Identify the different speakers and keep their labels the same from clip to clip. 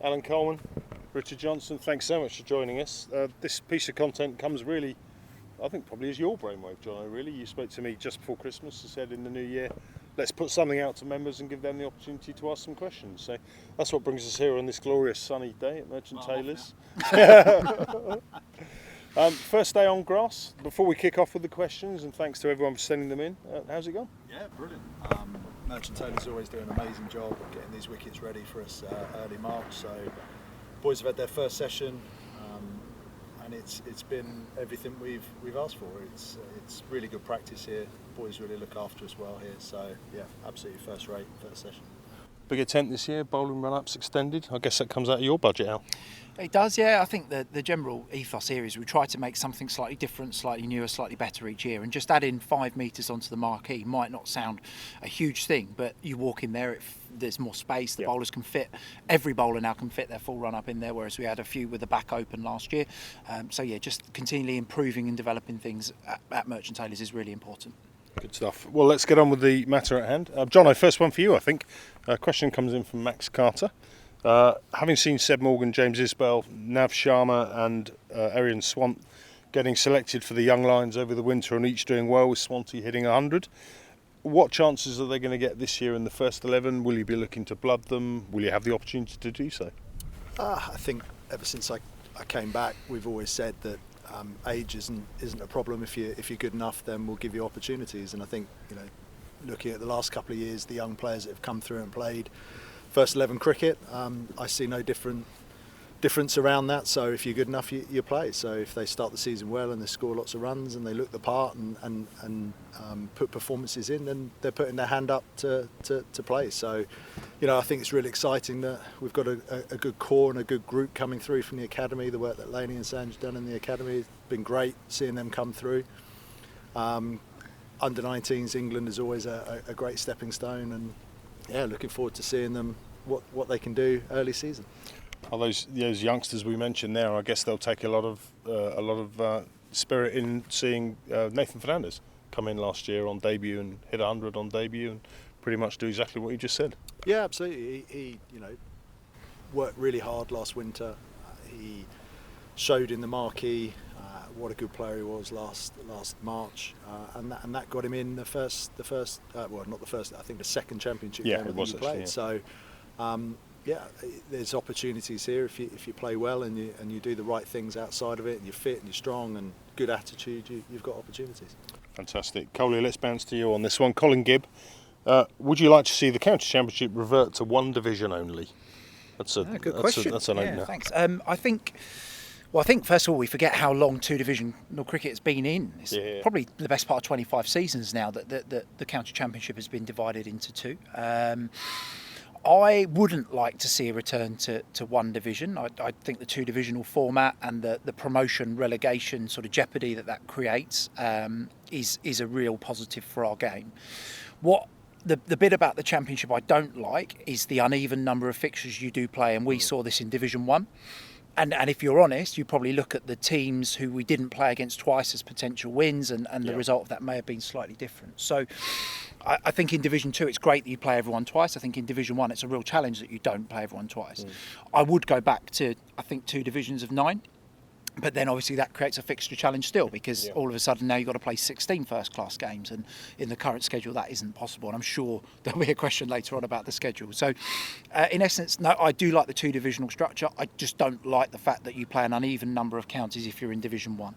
Speaker 1: Alan Coleman, Richard Johnson, thanks so much for joining us. This piece of content comes really, I think probably as your brainwave, Jono, really. You spoke to me just before Christmas and said in the new year, let's put something out to members and give them the opportunity to ask some questions. So that's what brings us here on this glorious sunny day at Merchant Taylors. First day on grass. Before we kick off with the questions, and thanks to everyone for sending them in, how's it gone?
Speaker 2: Yeah, brilliant. Merchant Taylors always do an amazing job of getting these wickets ready for us early March. So boys have had their first session, and it's been everything we've asked for. It's really good practice here. Boys really look after us well here. So yeah, absolutely first rate first session.
Speaker 1: Bigger tent this year, bowling run-ups extended. I guess that comes out of your budget, Al.
Speaker 3: It does, yeah. I think the general ethos here is we try to make something slightly different, slightly newer, slightly better each year. And just adding 5 metres onto the marquee might not sound a huge thing, but you walk in there, there's more space. The bowlers can fit. Every bowler now can fit their full run-up in there, whereas we had a few with the back open last year. So yeah, just continually improving and developing things at Merchant Taylors is really important.
Speaker 1: Good stuff. Well, let's get on with the matter at hand. Jono, first one for you, I think. A question comes in from Max Carter. Having seen Seb Morgan, James Isbell, Nav Sharma and Arian Swant getting selected for the Young Lions over the winter and each doing well, with Swanty hitting 100, what chances are they going to get this year in the first 11? Will you be looking to blood them? Will you have the opportunity to do so?
Speaker 2: I think ever since I came back, we've always said that age isn't a problem. If you're good enough, then we'll give you opportunities. And I think, looking at the last couple of years, the young players that have come through and played first 11 cricket, I see no difference around that. So if you're good enough, you play. So if they start the season well and they score lots of runs and they look the part and put performances in, then they're putting their hand up to play. So, I think it's really exciting that we've got a good core and a good group coming through from the academy. The work that Laney and Sanj done in the academy has been great, seeing them come through. Under 19s, England is always a great stepping stone, and yeah, looking forward to seeing them what they can do early season.
Speaker 1: Are those youngsters we mentioned there? I guess they'll take a lot of spirit in seeing Nathan Fernandez come in last year on debut and hit 100 on debut and pretty much do exactly what you just said.
Speaker 2: Yeah, absolutely. He worked really hard last winter. He showed in the marquee what a good player he was last March, and that got him in the second championship game that he played. So, there's opportunities here if you play well and you do the right things outside of it, and you're fit and you're strong and good attitude, you've got opportunities.
Speaker 1: Fantastic. Coley, let's bounce to you on this one. Colin Gibb, would you like to see the county championship revert to one division only? That's a good question. That's an opener.
Speaker 3: Thanks. I think first of all we forget how long two-divisional cricket has been in. It's probably the best part of 25 seasons now that the county championship has been divided into two. I wouldn't like to see a return to one division. I think the two-divisional format and the promotion relegation sort of jeopardy that creates is a real positive for our game. What the bit about the championship I don't like is the uneven number of fixtures you do play, and we saw this in Division 1. And if you're honest, you probably look at the teams who we didn't play against twice as potential wins, and the result of that may have been slightly different. So I think in Division 2 it's great that you play everyone twice. I think in Division 1 it's a real challenge that you don't play everyone twice. I would go back to, I think, 2 divisions of 9. But then obviously that creates a fixture challenge still, because all of a sudden now you've got to play 16 first-class games, and in the current schedule that isn't possible. And I'm sure there'll be a question later on about the schedule. So in essence, no, I do like the two-divisional structure. I just don't like the fact that you play an uneven number of counties if you're in Division 1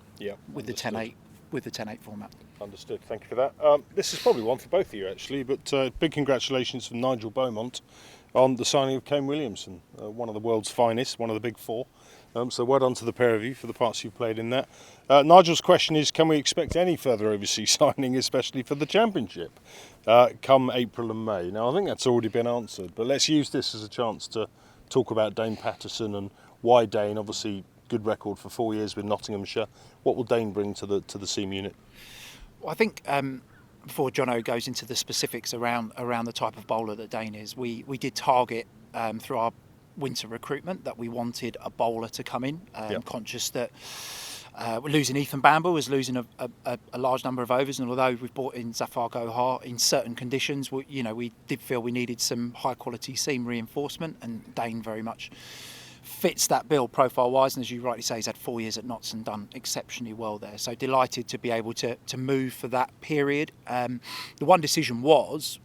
Speaker 3: with the 10-8 format.
Speaker 1: Understood. Thank you for that. This is probably one for both of you actually, but big congratulations from Nigel Beaumont on the signing of Kane Williamson, one of the world's finest, one of the big four. So well done to the pair of you for the parts you've played in that. Nigel's question is, can we expect any further overseas signing, especially for the Championship, come April and May? Now, I think that's already been answered, but let's use this as a chance to talk about Dane Paterson and why Dane. Obviously, good record for 4 years with Nottinghamshire. What will Dane bring to the seam unit?
Speaker 3: Well, I think before Jono goes into the specifics around the type of bowler that Dane is, we did target through our winter recruitment that we wanted a bowler to come in. Conscious that we're losing Ethan Bamble, was losing a large number of overs, and although we've brought in Zafar Gohar in certain conditions, we did feel we needed some high quality seam reinforcement, and Dane very much fits that bill profile-wise, and as you rightly say, he's had 4 years at Notts and done exceptionally well there. So delighted to be able to move for that period. The one decision was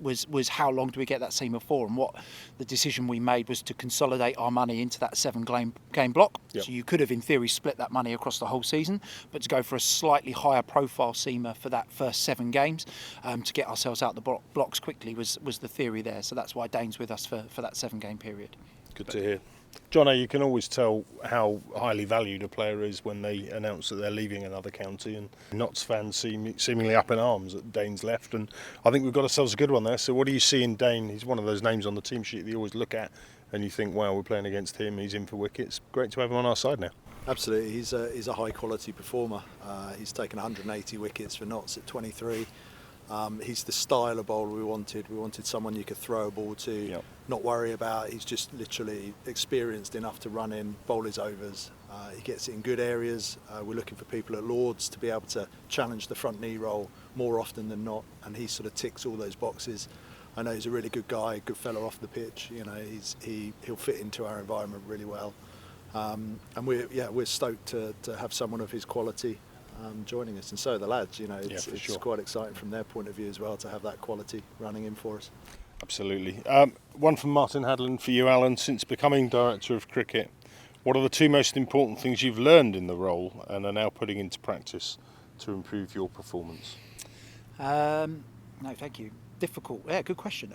Speaker 3: how long do we get that SEMA for, and what the decision we made was to consolidate our money into that 7-game block.
Speaker 1: Yep.
Speaker 3: So you could have, in theory, split that money across the whole season, but to go for a slightly higher profile SEMA for that first 7 games to get ourselves out the blocks quickly was the theory there. So that's why Dane's with us for that 7-game period.
Speaker 1: Good to hear. Jono, you can always tell how highly valued a player is when they announce that they're leaving another county, and Notts fans seemingly up in arms that Dane's left, and I think we've got ourselves a good one there. So what do you see in Dane? He's one of those names on the team sheet that you always look at and you think, wow, we're playing against him, he's in for wickets. Great to have him on our side now.
Speaker 2: Absolutely, he's a high quality performer. He's taken 180 wickets for Notts at 23. He's the style of bowler we wanted. We wanted someone you could throw a ball to,
Speaker 1: Yep.
Speaker 2: not worry about. He's just literally experienced enough to run in, bowl his overs. He gets it in good areas. We're looking for people at Lords to be able to challenge the front knee roll more often than not, and he sort of ticks all those boxes. I know he's a really good guy, good fella off the pitch. You know, he'll fit into our environment really well, and we're stoked to have someone of his quality joining us, and so are the lads. You know, it's
Speaker 1: sure.
Speaker 2: quite exciting from their point of view as well to have that quality running in for us.
Speaker 1: Absolutely. One from Martin Hadland for you, Alan. Since becoming Director of Cricket, what are the 2 most important things you've learned in the role and are now putting into practice to improve your performance?
Speaker 3: No, thank you. Difficult. Yeah, good question.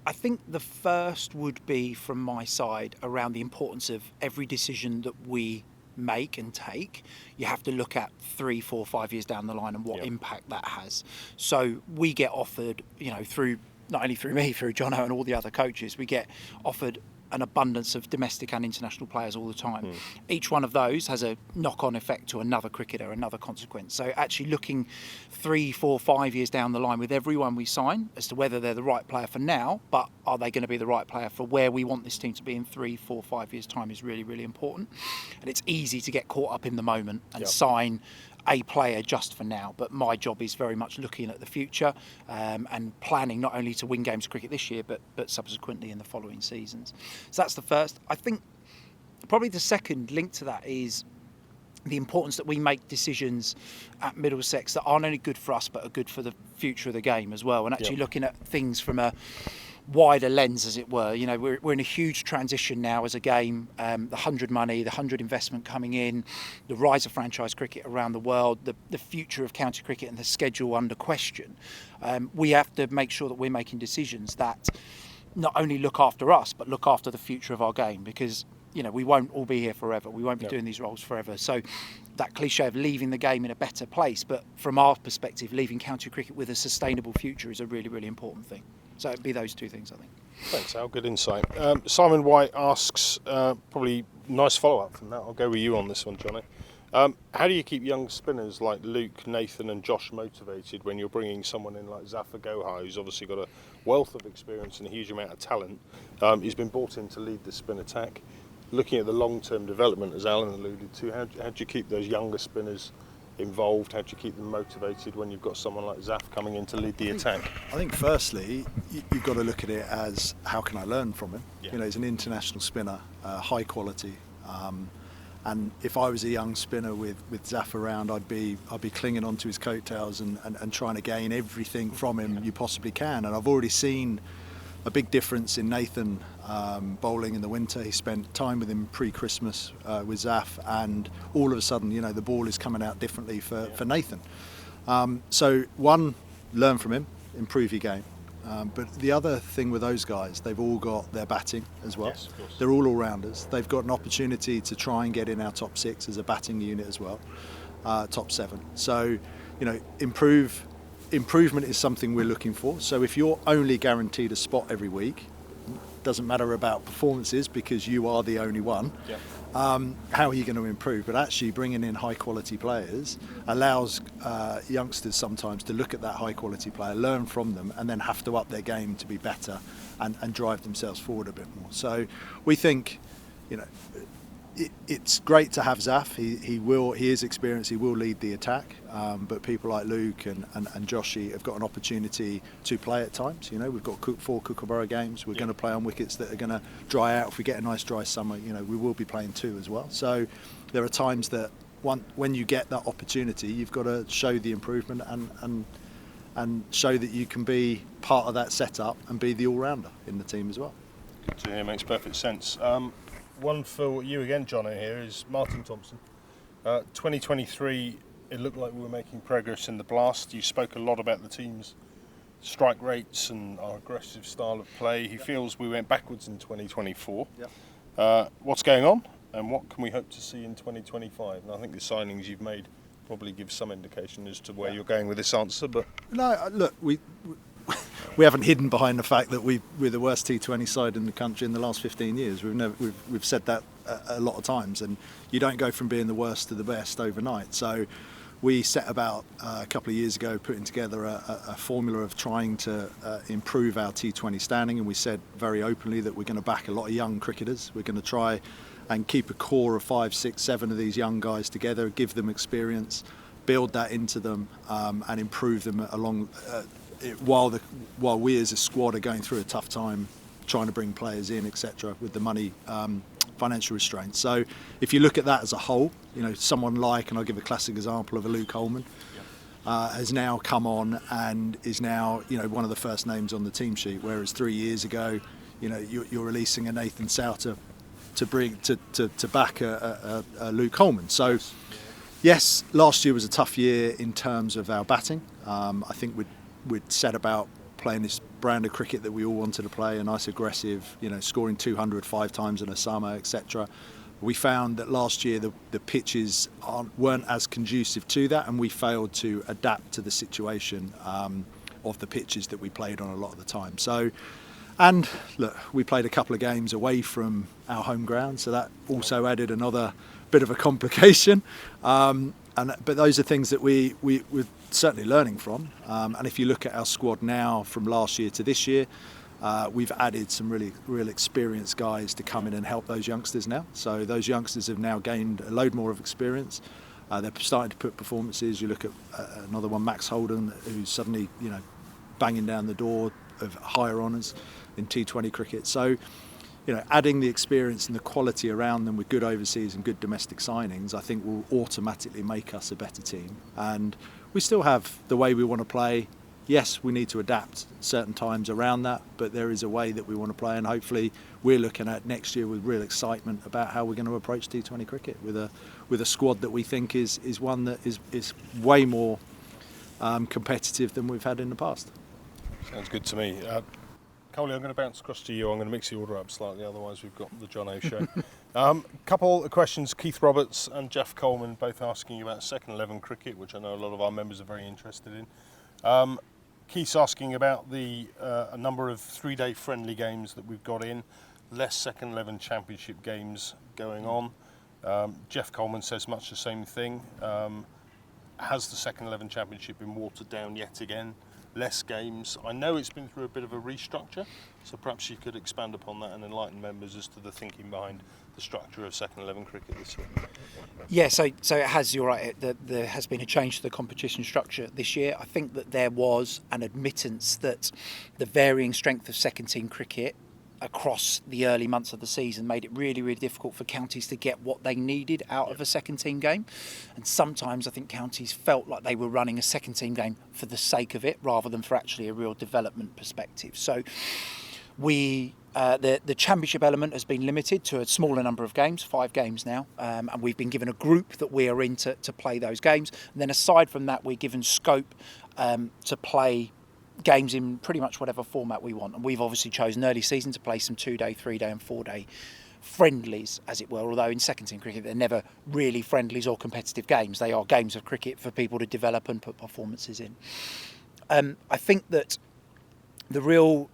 Speaker 3: I think the first would be from my side around the importance of every decision that we make and take. You have to look at 3, 4, 5 years down the line and what
Speaker 1: Yep.
Speaker 3: impact that has. So we get offered, you know, not only through me, through Jono and all the other coaches, we get offered an abundance of domestic and international players all the time. Each one of those has a knock-on effect to another cricketer, another consequence. So actually looking 3, 4, 5 years down the line with everyone we sign as to whether they're the right player for now, but are they going to be the right player for where we want this team to be in 3, 4, 5 years' time is really, really important. And it's easy to get caught up in the moment and
Speaker 1: Yep.
Speaker 3: sign a player just for now, but my job is very much looking at the future and planning not only to win games of cricket this year but subsequently in the following seasons. So that's the first. I think probably the second link to that is the importance that we make decisions at Middlesex that aren't only good for us but are good for the future of the game as well, and actually
Speaker 1: Yep.
Speaker 3: looking at things from a wider lens, as it were. You know, we're in a huge transition now as a game. The 100 money, the 100 investment coming in, the rise of franchise cricket around the world, the future of county cricket and the schedule under question. We have to make sure that we're making decisions that not only look after us but look after the future of our game, because you know we won't all be here forever. We won't be
Speaker 1: Yep.
Speaker 3: doing these roles forever. So that cliche of leaving the game in a better place, but from our perspective, leaving county cricket with a sustainable future is a really, really important thing. So it'd be those 2 things, I think.
Speaker 1: Thanks, Al. Good insight. Simon White asks, probably nice follow-up from that. I'll go with you on this one, Johnny. How do you keep young spinners like Luke, Nathan and Josh motivated when you're bringing someone in like Zafar Gohar, who's obviously got a wealth of experience and a huge amount of talent? He's been brought in to lead the spin attack. Looking at the long-term development, as Alan alluded to, how do you keep those younger spinners involved? How do you keep them motivated when you've got someone like Zaf coming in to lead the attack?
Speaker 2: I think firstly, you've got to look at it as how can I learn from him?
Speaker 1: Yeah.
Speaker 2: You know, he's an international spinner, high quality. And if I was a young spinner with Zaf around, I'd be clinging onto his coattails and trying to gain everything from him you possibly can. And I've already seen a big difference in Nathan bowling in the winter. He spent time with him pre-Christmas with Zaf, and all of a sudden, you know, the ball is coming out differently for Nathan. So one, learn from him, improve your game. But the other thing with those guys, they've all got their batting as well.
Speaker 1: Yes, of course.
Speaker 2: They're all all-rounders. They've got an opportunity to try and get in our top 6 as a batting unit as well, top 7. So, you know, improvement is something we're looking for. So if you're only guaranteed a spot every week, doesn't matter about performances because you are the only one.
Speaker 1: Yeah.
Speaker 2: How are you going to improve? But actually bringing in high quality players allows youngsters sometimes to look at that high quality player, learn from them, and then have to up their game to be better and drive themselves forward a bit more. So we think, you know, it's great to have Zaf. He is experienced. He will lead the attack. But people like Luke and Joshy have got an opportunity to play at times. You know, we've got 4 Kookaburra games. We're going to play on wickets that are going to dry out. If we get a nice dry summer, you know, we will be playing 2 as well. So there are times that when you get that opportunity, you've got to show the improvement and show that you can be part of that setup and be the all-rounder in the team as well.
Speaker 1: Good to hear, makes perfect sense. One for you again, Jono, here is Martin Thompson. 2023, it looked like we were making progress in the blast. You spoke a lot about the team's strike rates and our aggressive style of play. He feels we went backwards in 2024.
Speaker 2: Yep.
Speaker 1: What's going on and what can we hope to see in 2025? And I think the signings you've made probably give some indication as to where you're going with this answer. But
Speaker 2: no, look, we haven't hidden behind the fact that we're the worst T20 side in the country in the last 15 years. We've said that a lot of times, and you don't go from being the worst to the best overnight. So we set about a couple of years ago putting together a formula of trying to improve our T20 standing, and we said very openly that we're going to back a lot of young cricketers. We're going to try and keep a core of 5, 6, 7 of these young guys together, give them experience, build that into them, and improve them along while we as a squad are going through a tough time trying to bring players in, etc., with the money, financial restraints. So if you look at that as a whole, you know, someone like, and I'll give a classic example of a Luke Coleman, has now come on and is now, you know, one of the first names on the team sheet, whereas 3 years ago, you know, you're releasing a Nathan Souter to back a Luke Coleman. So yes, last year was a tough year in terms of our batting. I think we'd set about playing this brand of cricket that we all wanted to play, a nice aggressive, you know, scoring 200 5 times in a summer, etc. We found that last year the pitches weren't as conducive to that, and we failed to adapt to the situation of the pitches that we played on a lot of the time. So, and look, we played a couple of games away from our home ground, so that also added another bit of a complication. But those are things that we're certainly learning from. And if you look at our squad now from last year to this year, we've added some real experienced guys to come in and help those youngsters now. So those youngsters have now gained a load more of experience. They're starting to put performances. You look at another one, Max Holden, who's suddenly, you know, banging down the door of higher honours in T20 cricket. So, you know, adding the experience and the quality around them with good overseas and good domestic signings, I think will automatically make us a better team. And we still have the way we want to play. Yes, we need to adapt certain times around that, but there is a way that we want to play, and hopefully we're looking at next year with real excitement about how we're going to approach T20 cricket with a squad that we think is one that is way more competitive than we've had in the past.
Speaker 1: Sounds good to me. Coley, I'm going to bounce across to you. I'm going to mix the order up slightly, otherwise we've got the Jono show. Couple of questions. Keith Roberts and Jeff Coleman both asking you about second 11 cricket, which I know a lot of our members are very interested in. Keith's asking about a number of 3-day friendly games that we've got in, less second 11 championship games going on. Jeff Coleman says much the same thing. Has the second 11 championship been watered down yet again? Less games. I know it's been through a bit of a restructure, so perhaps you could expand upon that and enlighten members as to the thinking behind the structure of second 11 cricket this year.
Speaker 3: Yeah, so it has, you're right, there has been a change to the competition structure this year. I think that there was an admittance that the varying strength of second team cricket across the early months of the season made it really, really difficult for counties to get what they needed out of a second team game. And sometimes I think counties felt like they were running a second team game for the sake of it rather than for actually a real development perspective. So the championship element has been limited to a smaller number of games, 5 games now, and we've been given a group that we are in to play those games. And then aside from that, we're given scope to play games in pretty much whatever format we want, and we've obviously chosen early season to play some 2-day, 3-day and 4-day friendlies, as it were, although in second team cricket they're never really friendlies or competitive games. They are games of cricket for people to develop and put performances in. I think that the real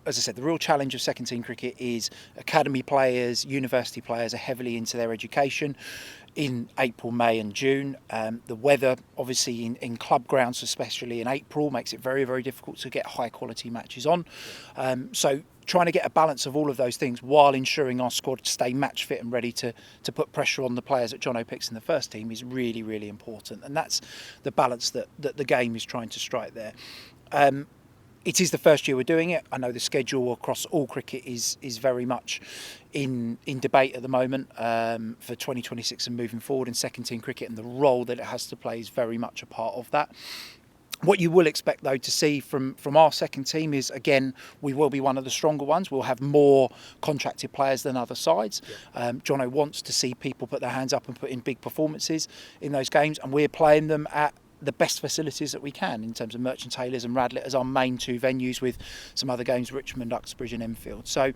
Speaker 3: challenge of second team cricket is academy players, university players are heavily into their education in April, May and June. The weather, obviously in club grounds, especially in April, makes it very, very difficult to get high quality matches on. So trying to get a balance of all of those things while ensuring our squad stay match fit and ready to put pressure on the players that Jono picks in the first team is really, really important. And that's the balance that the game is trying to strike there. It is the first year we're doing it. I know the schedule across all cricket is very much in debate at the moment for 2026 and moving forward in second team cricket, and the role that it has to play is very much a part of that. What you will expect, though, to see from our second team is, again, we will be one of the stronger ones. We'll have more contracted players than other sides. Jono wants to see people put their hands up and put in big performances in those games, and we're playing them at the best facilities that we can in terms of Merchant Taylors and Radlett as our main two venues, with some other games, Richmond, Uxbridge and Enfield. So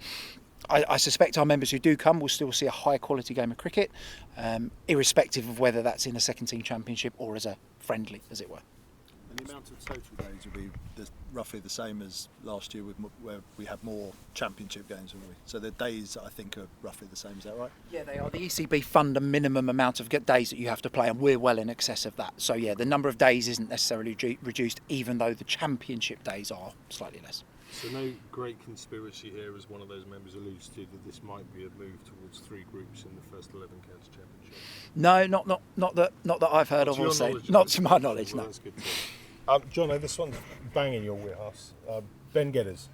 Speaker 3: I suspect our members who do come will still see a high quality game of cricket, irrespective of whether that's in a second team championship or as a friendly, as it were.
Speaker 2: And the amount of total days will be roughly the same as last year, where we had more championship games, wouldn't we? So the days, I think, are roughly the same. Is that right?
Speaker 3: Yeah, they are. The ECB fund a minimum amount of days that you have to play, and we're well in excess of that. So yeah, the number of days isn't necessarily reduced, even though the championship days are slightly less.
Speaker 1: So no great conspiracy here, as one of those members alludes to, that this might be a move towards 3 groups in the first 11 county championship.
Speaker 3: No, not that I've heard of or seen. Not to my knowledge,
Speaker 1: well,
Speaker 3: no.
Speaker 1: That's good to hear. Jono, this one's banging your wheelhouse. Ben Gedders.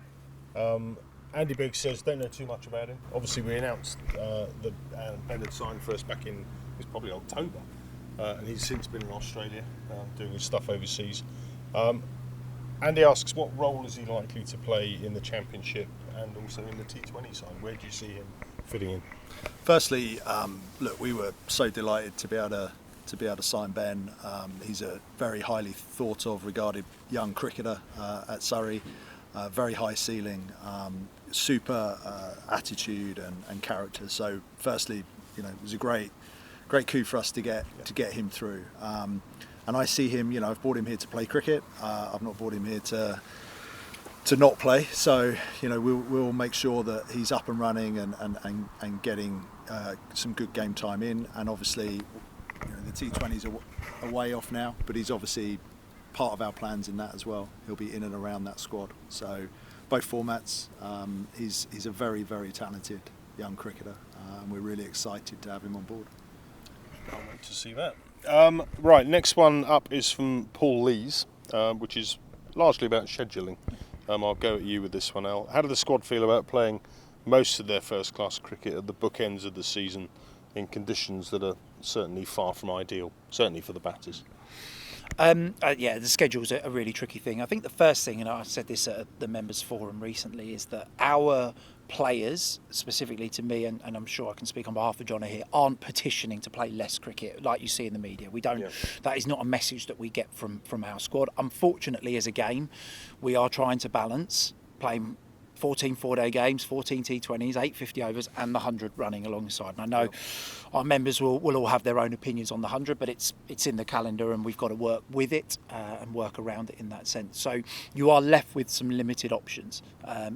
Speaker 1: Andy Biggs says don't know too much about him. Obviously, we announced that Ben had signed for us back in, it was probably October, and he's since been in Australia doing his stuff overseas. Andy asks, what role is he likely to play in the championship and also in the T20 side? Where do you see him fitting in?
Speaker 2: Firstly, look, we were so delighted to be able to sign Ben. He's a very highly thought of, regarded young cricketer at Surrey. Very high ceiling, super attitude and character. So, firstly, it was a great coup for us to get him through. And I see him. I've brought him here to play cricket. I've not brought him here to not play. So, we'll make sure that he's up and running and getting some good game time in. And obviously, the T20s are way off now, but he's obviously part of our plans in that as well. He'll be in and around that squad. So both formats, he's a very, very talented young cricketer, and we're really excited to have him on board.
Speaker 1: Can't wait to see that. Right, next one up is from Paul Lees, which is largely about scheduling. I'll go at you with this one, Al. How did the squad feel about playing most of their first-class cricket at the bookends of the season in conditions that are certainly far from ideal, certainly for the batters?
Speaker 3: The schedule's a really tricky thing. I think the first thing, and I said this at the members forum recently, is that our players, specifically to me, and I'm sure I can speak on behalf of Jono here, aren't petitioning to play less cricket like you see in the media. We don't. Yeah. That is not a message that we get from our squad. Unfortunately, as a game, we are trying to balance playing 14 4-day games, 14 T20s, 8 50 overs and the 100 running alongside. And I know our members will all have their own opinions on the 100, but it's in the calendar and we've got to work with it and work around it in that sense. So you are left with some limited options,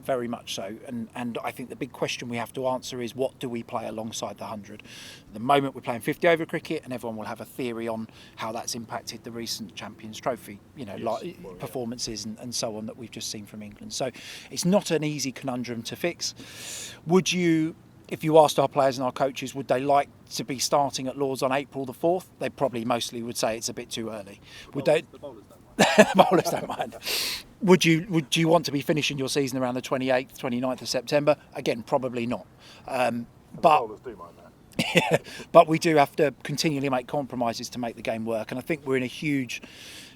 Speaker 3: very much so. And I think the big question we have to answer is, what do we play alongside the 100? At the moment we're playing 50 over cricket, and everyone will have a theory on how that's impacted the recent Champions Trophy, performances and so on that we've just seen from England. So it's not an easy conundrum to fix. Would you, if you asked our players and our coaches, would they like to be starting at Lords on April the 4th? They probably mostly would say it's a bit too early. The bowlers don't mind. The bowlers don't mind. Would you want to be finishing your season around the 28th, 29th of September? Again, probably not.
Speaker 1: But the bowlers do mind that.
Speaker 3: But we do have to continually make compromises to make the game work. And I think we're in a huge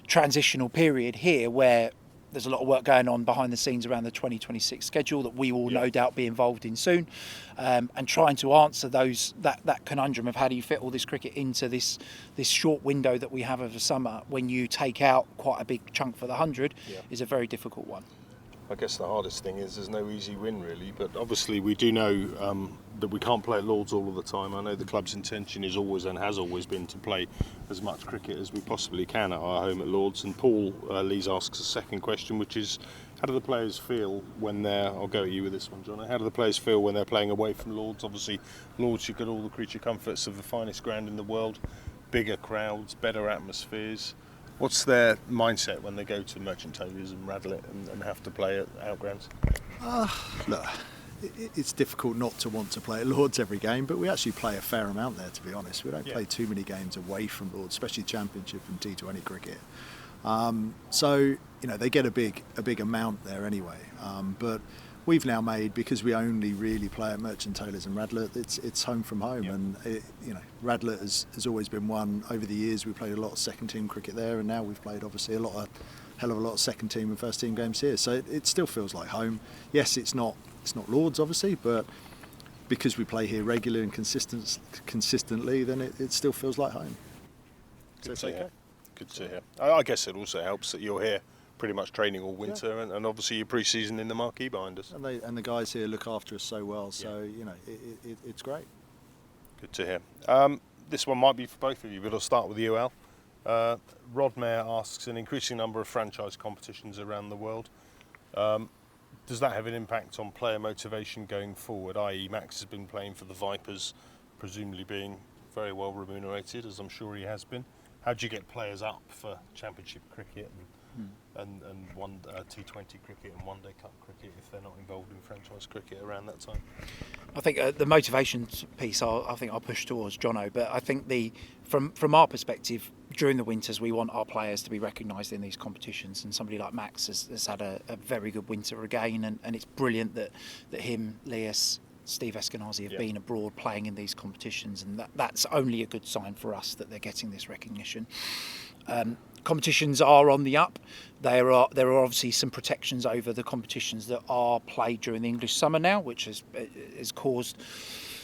Speaker 3: transitional period here where there's a lot of work going on behind the scenes around the 2026 schedule that we will no doubt be involved in soon, and trying to answer that conundrum of how do you fit all this cricket into this short window that we have of the summer when you take out quite a big chunk for the 100 is a very difficult one.
Speaker 1: I guess the hardest thing is there's no easy win really, but obviously we do know that we can't play at Lords all of the time. I know the club's intention is always and has always been to play as much cricket as we possibly can at our home at Lords. And Paul Lees asks a second question, which is, how do the players feel when they're, I'll go at you with this one, Jono, how do the players feel when they're playing away from Lords? Obviously Lords, you've got all the creature comforts of the finest ground in the world, bigger crowds, better atmospheres. What's their mindset when they go to Merchant Taylors and Radlett and have to play at outgrounds?
Speaker 2: Look, it's difficult not to want to play at Lords every game, but we actually play a fair amount there, to be honest. We don't play too many games away from Lords, especially Championship and T20 cricket. So they get a big amount there anyway. But we've now made, because we only really play at Merchant Taylors and Radlett, it's home from home. And Radlett has always been one. Over the years, we played a lot of second team cricket there, and now we've played obviously hell of a lot of second team and first team games here. So it still feels like home. Yes, it's not Lords obviously, but because we play here regularly and consistently, then it still feels like home.
Speaker 1: So it's okay. Good to hear. I guess it also helps that you're here pretty much training all winter, and obviously your pre-season in the marquee behind us.
Speaker 2: And the guys here look after us so well, so it's great.
Speaker 1: Good to hear. This one might be for both of you, but I'll start with you, Al. Rod Mayer asks, an increasing number of franchise competitions around the world. Does that have an impact on player motivation going forward, i.e. Max has been playing for the Vipers, presumably being very well remunerated, as I'm sure he has been. How do you get players up for Championship cricket and one T20 cricket and One Day Cup cricket if they're not involved in franchise cricket around that time?
Speaker 3: I think the motivation piece, I think I'll push towards Jono, but I think from our perspective, during the winters, we want our players to be recognised in these competitions, and somebody like Max has had a very good winter again, and it's brilliant that him, Lias, Steve Eskenazi have been abroad playing in these competitions, and that's only a good sign for us that they're getting this recognition. Competitions are on the up. There are obviously some protections over the competitions that are played during the English summer now, which has caused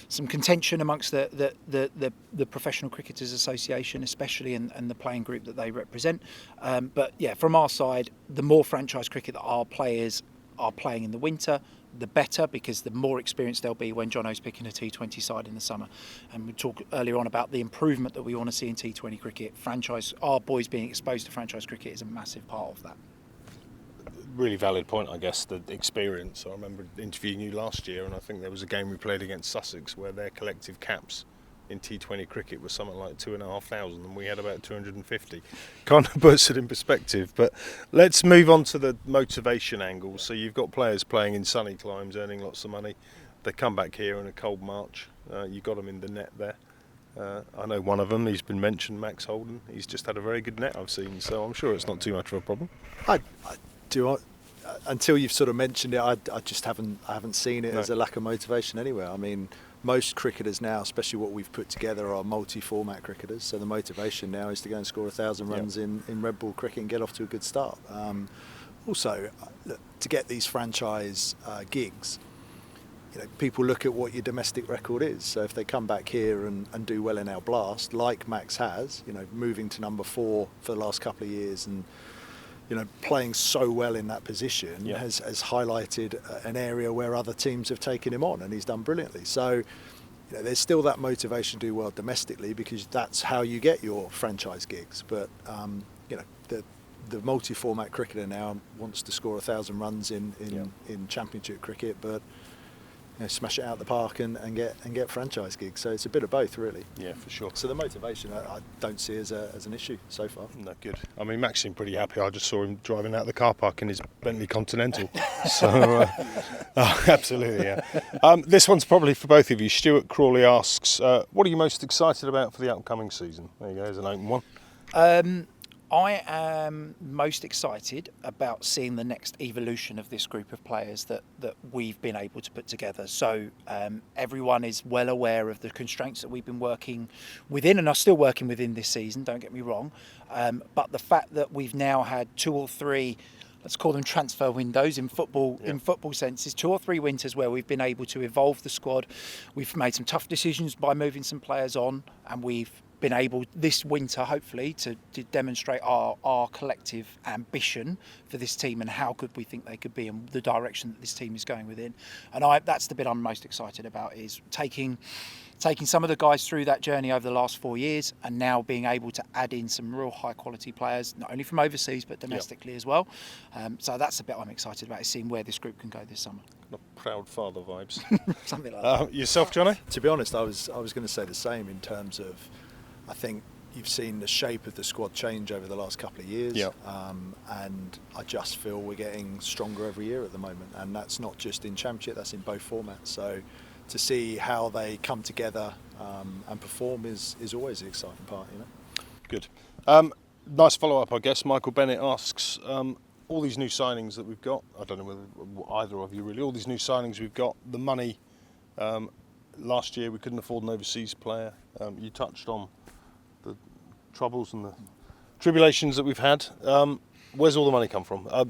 Speaker 3: some contention amongst the Professional Cricketers Association, especially, and the playing group that they represent. But yeah, from our side, the more franchise cricket that our players are playing in the winter, the better, because the more experienced they'll be when Jono's picking a T20 side in the summer. And we talked earlier on about the improvement that we want to see in T20 cricket. Our boys being exposed to franchise cricket is a massive part of that.
Speaker 1: Really valid point, I guess, the experience. I remember interviewing you last year, and I think there was a game we played against Sussex where their collective caps in T20 cricket was something like 2,500 and we had about 250. Kind of puts it in perspective. But let's move on to the motivation angle. So you've got players playing in sunny climes, earning lots of money. They come back here in a cold March. You've got them in the net there. I know one of them, he's been mentioned, Max Holden. He's just had a very good net, I've seen, so I'm sure it's not too much of a problem.
Speaker 2: Until you've sort of mentioned it, I just haven't seen it as a lack of motivation anywhere. I mean, most cricketers now, especially what we've put together, are multi-format cricketers. So the motivation now is to go and score 1,000 runs in red ball cricket and get off to a good start. Also, look, to get these franchise gigs, people look at what your domestic record is. So if they come back here and do well in our blast, like Max has, moving to number 4 for the last couple of years and playing so well in that position has highlighted an area where other teams have taken him on, and he's done brilliantly. So there's still that motivation to do well domestically, because that's how you get your franchise gigs. But the multi-format cricketer now wants to score 1,000 runs in Championship cricket, but smash it out the park and get franchise gigs. So it's a bit of both, really.
Speaker 1: Yeah, for sure.
Speaker 2: So the motivation I don't see as an issue so far.
Speaker 1: No, good. I mean, Max seemed pretty happy. I just saw him driving out the car park in his Bentley Continental. So absolutely, yeah. This one's probably for both of you. Stuart Crawley asks, what are you most excited about for the upcoming season? There you go, there's an open one.
Speaker 3: I am most excited about seeing the next evolution of this group of players that we've been able to put together. So everyone is well aware of the constraints that we've been working within, and are still working within this season, don't get me wrong. But the fact that we've now had 2 or 3, let's call them transfer windows in football senses, 2 or 3 winters where we've been able to evolve the squad. We've made some tough decisions by moving some players on, and we've been able this winter hopefully to demonstrate our collective ambition for this team and how good we think they could be and the direction that this team is going within. And that's the bit I'm most excited about, is taking some of the guys through that journey over the last 4 years, and now being able to add in some real high quality players, not only from overseas but domestically as well. So that's the bit I'm excited about, is seeing where this group can go this summer.
Speaker 1: Proud father vibes.
Speaker 3: Something like that.
Speaker 1: Yourself, Johnny?
Speaker 2: To be honest, I was going to say the same in terms of, I think you've seen the shape of the squad change over the last couple of years,
Speaker 1: Yeah.
Speaker 2: and I just feel we're getting stronger every year at the moment, and that's not just in Championship, that's in both formats. So to see how they come together and perform is always the exciting part, you know.
Speaker 1: Good. Nice follow-up, I guess. Michael Bennett asks, all these new signings that we've got, I don't know whether either of you really, all these new signings we've got, the money, last year we couldn't afford an overseas player. You touched on the troubles and the tribulations that we've had. Where's all the money come from? I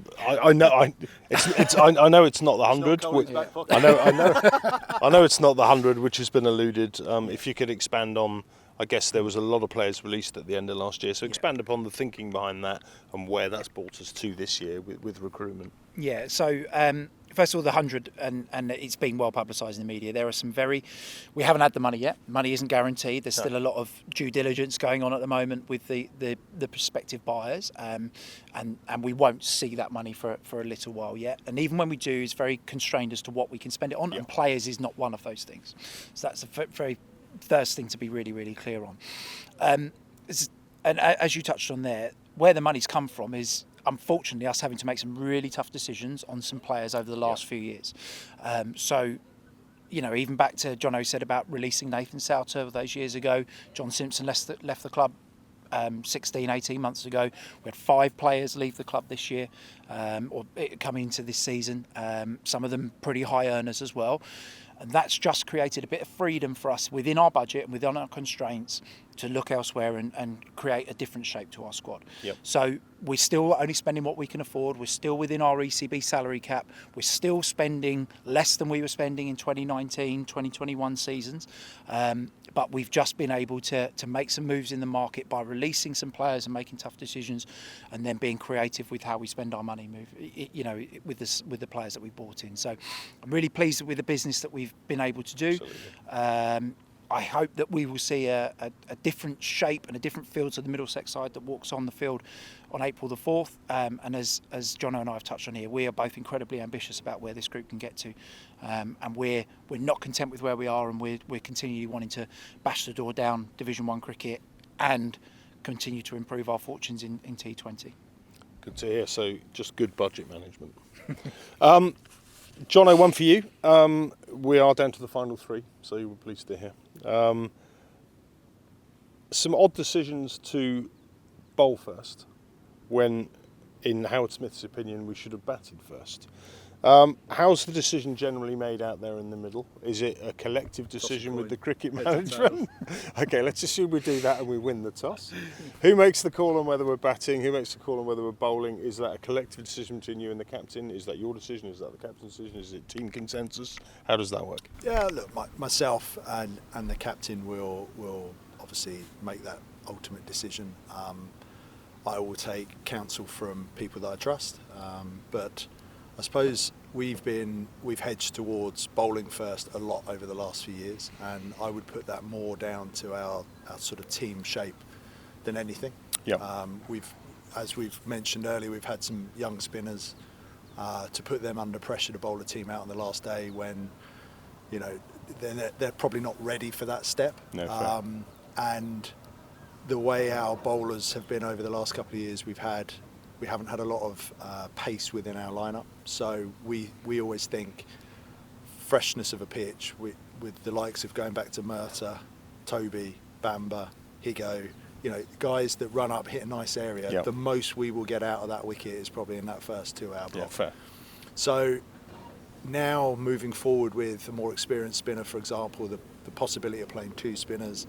Speaker 1: know I know it's not the 100. I know it's not the 100, which has been alluded. If you could expand on, I guess there was a lot of players released at the end of last year, so expand upon the thinking behind that and where that's brought us to this year with recruitment.
Speaker 3: Yeah, so first of all, the 100, and it's been well publicised in the media. There are some we haven't had the money yet. Money isn't guaranteed. There's still a lot of due diligence going on at the moment with the prospective buyers, and we won't see that money for a little while yet. And even when we do, it's very constrained as to what we can spend it on, and players is not one of those things. So that's a very first thing to be really, really clear on. And as you touched on there, where the money's come from is, unfortunately, us having to make some really tough decisions on some players over the last few years. So, you know, even back to Jono said about releasing Nathan Souter those years ago. John Simpson left the club 16, 18 months ago. We had 5 players leave the club this year, or coming into this season. Some of them pretty high earners as well. And that's just created a bit of freedom for us within our budget and within our constraints to look elsewhere and create a different shape to our squad.
Speaker 1: Yep.
Speaker 3: So we're still only spending what we can afford. We're still within our ECB salary cap. We're still spending less than we were spending in 2019, 2021 seasons. But we've just been able to make some moves in the market by releasing some players and making tough decisions, and then being creative with how we spend our money, with the players that we bought in. So I'm really pleased with the business that we've been able to do. I hope that we will see a different shape and a different feel to the Middlesex side that walks on the field on April the 4th. And as Jono and I have touched on here, we are both incredibly ambitious about where this group can get to. And we're not content with where we are, and we're continually wanting to bash the door down Division 1 cricket and continue to improve our fortunes in T20.
Speaker 1: Good to hear. So just good budget management. Jono, one for you. We are down to the final 3, so you were pleased to hear. Some odd decisions to bowl first, when, in Howard Smith's opinion, we should have batted first. How's the decision generally made out there in the middle? Is it a collective decision with the cricket management? Okay, let's assume we do that and we win the toss. Who makes the call on whether we're batting? Who makes the call on whether we're bowling? Is that a collective decision between you and the captain? Is that your decision? Is that the captain's decision? Is it team consensus? How does that work?
Speaker 2: Yeah, look, myself and the captain will obviously make that ultimate decision. I will take counsel from people that I trust, but I suppose we've hedged towards bowling first a lot over the last few years, and I would put that more down to our sort of team shape than anything.
Speaker 1: Yeah.
Speaker 2: As we've mentioned earlier, we've had some young spinners to put them under pressure to bowl a team out on the last day when, you know, they're probably not ready for that step.
Speaker 1: No, fair.
Speaker 2: And the way our bowlers have been over the last couple of years, we haven't had a lot of pace within our lineup. So we always think freshness of a pitch with the likes of going back to Murtagh, Toby, Bamba, Higo, you know, guys that run up, hit a nice area.
Speaker 1: Yep.
Speaker 2: The most we will get out of that wicket is probably in that first 2-hour block.
Speaker 1: Yeah, fair.
Speaker 2: So now moving forward with a more experienced spinner, for example, the possibility of playing 2 spinners,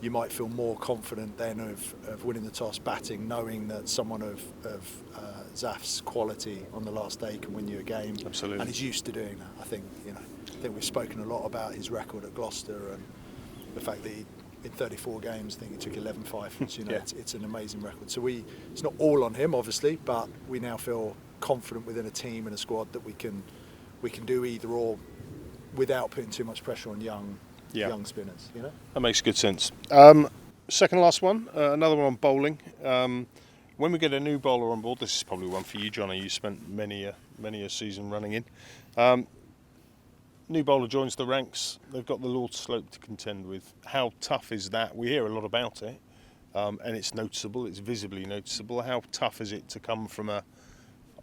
Speaker 2: you might feel more confident then of winning the toss, batting, knowing that someone of Zaf's quality on the last day can win you a game.
Speaker 1: Absolutely.
Speaker 2: And he's used to doing that. I think we've spoken a lot about his record at Gloucester and the fact that in 34 games, I think he took 11 fifers.
Speaker 1: Yeah.
Speaker 2: It's an amazing record. So it's not all on him, obviously, but we now feel confident within a team and a squad that we can do either or without putting too much pressure on young spinners, you know?
Speaker 1: That makes good sense. Second last one, another one on bowling. When we get a new bowler on board, this is probably one for you, Johnny. You spent many a season running in. New bowler joins the ranks. They've got the Lord's Slope to contend with. How tough is that? We hear a lot about it. and it's noticeable. It's visibly noticeable. How tough is it to come from a,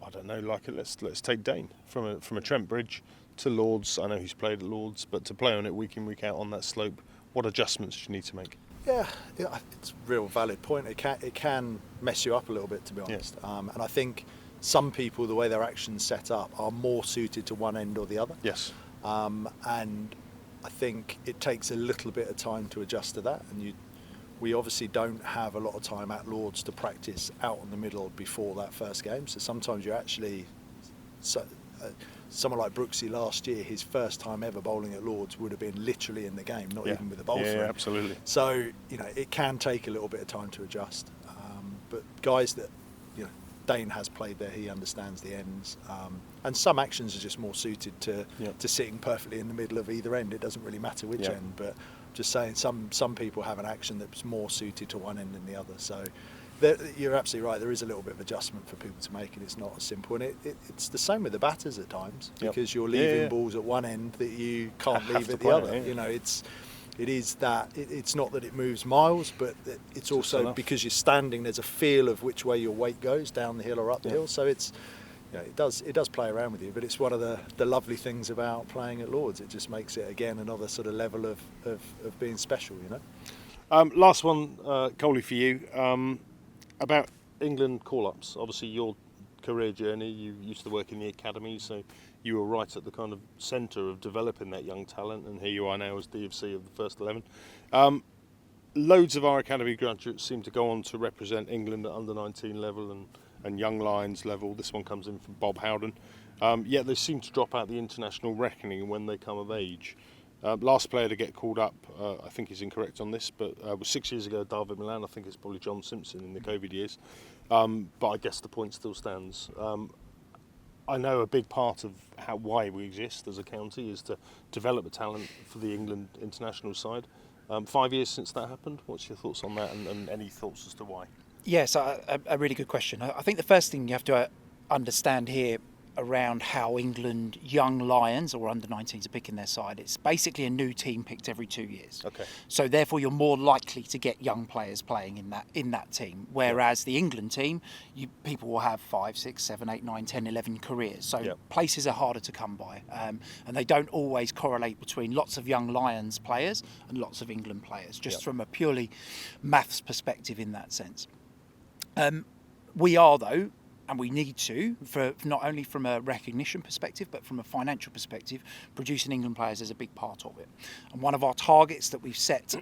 Speaker 1: I don't know, like let's take Dane from a Trent Bridge to Lords. I know he's played at Lords, but to play on it week in week out on that slope, what adjustments do you need to make?
Speaker 2: Yeah, it's a real valid point. It can mess you up a little bit, to be honest.
Speaker 1: Yeah.
Speaker 2: And I think some people, the way their actions set up, are more suited to one end or the other.
Speaker 1: Yes.
Speaker 2: And I think it takes a little bit of time to adjust to that. And we obviously don't have a lot of time at Lords to practice out in the middle before that first game. So sometimes you actually, someone like Brooksy last year, his first time ever bowling at Lords would have been literally in the game, not even with a bowl through.
Speaker 1: Yeah, absolutely.
Speaker 2: So, it can take a little bit of time to adjust. But guys that, Dane has played there, he understands the ends. And some actions are just more suited to sitting perfectly in the middle of either end. It doesn't really matter which end, but just saying some people have an action that's more suited to one end than the other. So you're absolutely right, there is a little bit of adjustment for people to make, and it's not as simple. And it's the same with the batters at times, because you're leaving balls at one end that you can't leave at the other. It's not that it moves miles, but it's also because you're standing, there's a feel of which way your weight goes, down the hill or up the hill. So it does play around with you, but it's one of the lovely things about playing at Lords. It just makes it, again, another sort of level of being special,
Speaker 1: Last one, Coley, for you. About England call-ups. Obviously, your career journey, you used to work in the academy, so you were right at the kind of centre of developing that young talent, and here you are now as DFC of the first 11. Loads of our academy graduates seem to go on to represent England at under-19 level and young Lions level. This one comes in from Bob Howden. Yet they seem to drop out the international reckoning when they come of age. Last player to get called up, I think he's incorrect on this, but was 6 years ago, David Milan. I think it's probably John Simpson in the COVID years. But I guess the point still stands. I know a big part of why we exist as a county is to develop a talent for the England international side. 5 years since that happened. What's your thoughts on that, and any thoughts as to why?
Speaker 3: Yes, a really good question. I think the first thing you have to understand here around how England young Lions or under-19s are picking their side, it's basically a new team picked every 2 years.
Speaker 1: Okay.
Speaker 3: So therefore you're more likely to get young players playing in that team, whereas the England team, people will have 5, 6, 7, 8, 9, 10, 11 careers. So places are harder to come by, and they don't always correlate between lots of young Lions players and lots of England players, just from a purely maths perspective in that sense. We are, though, and we need to, for not only from a recognition perspective, but from a financial perspective, producing England players is a big part of it. And one of our targets that we've set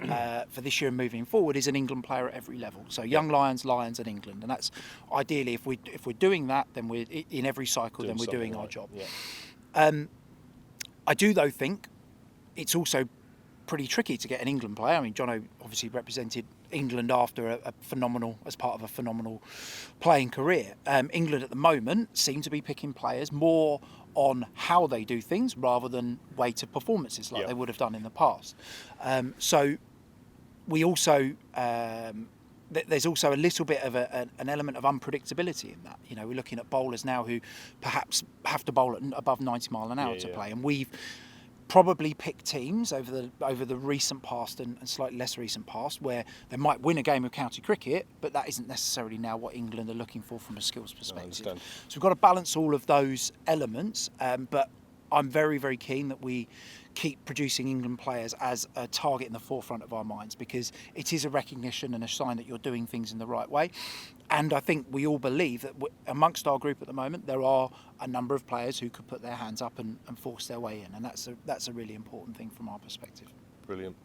Speaker 3: for this year and moving forward is an England player at every level. So young Lions, and England. And that's ideally, if we're doing that, then we're in every cycle, then we're doing our job. Yeah. I do, though, think it's also pretty tricky to get an England player. I mean, Jono obviously represented England after as part of a phenomenal playing career. England at the moment seem to be picking players more on how they do things rather than weighted performances like they would have done in the past. So we also there's also a little bit of an element of unpredictability in that. We're looking at bowlers now who perhaps have to bowl at above 90 mile an hour to play, and we've probably pick teams over the recent past and slightly less recent past where they might win a game of county cricket, but that isn't necessarily now what England are looking for from a skills perspective. So we've got to balance all of those elements, but I'm very, very keen that we keep producing England players as a target in the forefront of our minds, because it is a recognition and a sign that you're doing things in the right way. And I think we all believe that amongst our group at the moment, there are a number of players who could put their hands up and force their way in. And that's a really important thing from our perspective.
Speaker 1: Brilliant.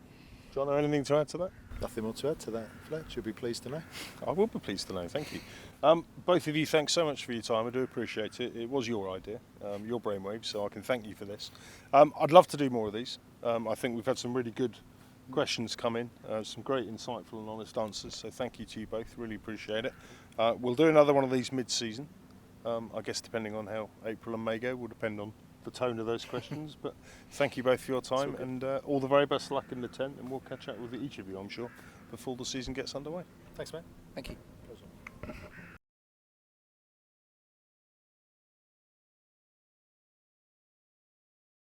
Speaker 1: Jono, anything to add to that?
Speaker 2: Nothing more to add to that, Fletch. You'll be pleased to know.
Speaker 1: I will be pleased to know, thank you. Both of you, thanks so much for your time. I do appreciate it. It was your idea, your brainwave, so I can thank you for this. I'd love to do more of these. I think we've had some really good questions come in, some great insightful and honest answers, so thank you to you both, really appreciate it. We'll do another one of these mid-season. I guess depending on how April and May go will depend on the tone of those questions, but thank you both for your time, and all the very best luck in the tent, and we'll catch up with each of you, I'm sure, before the season gets underway.
Speaker 2: Thanks, mate.
Speaker 3: Thank you.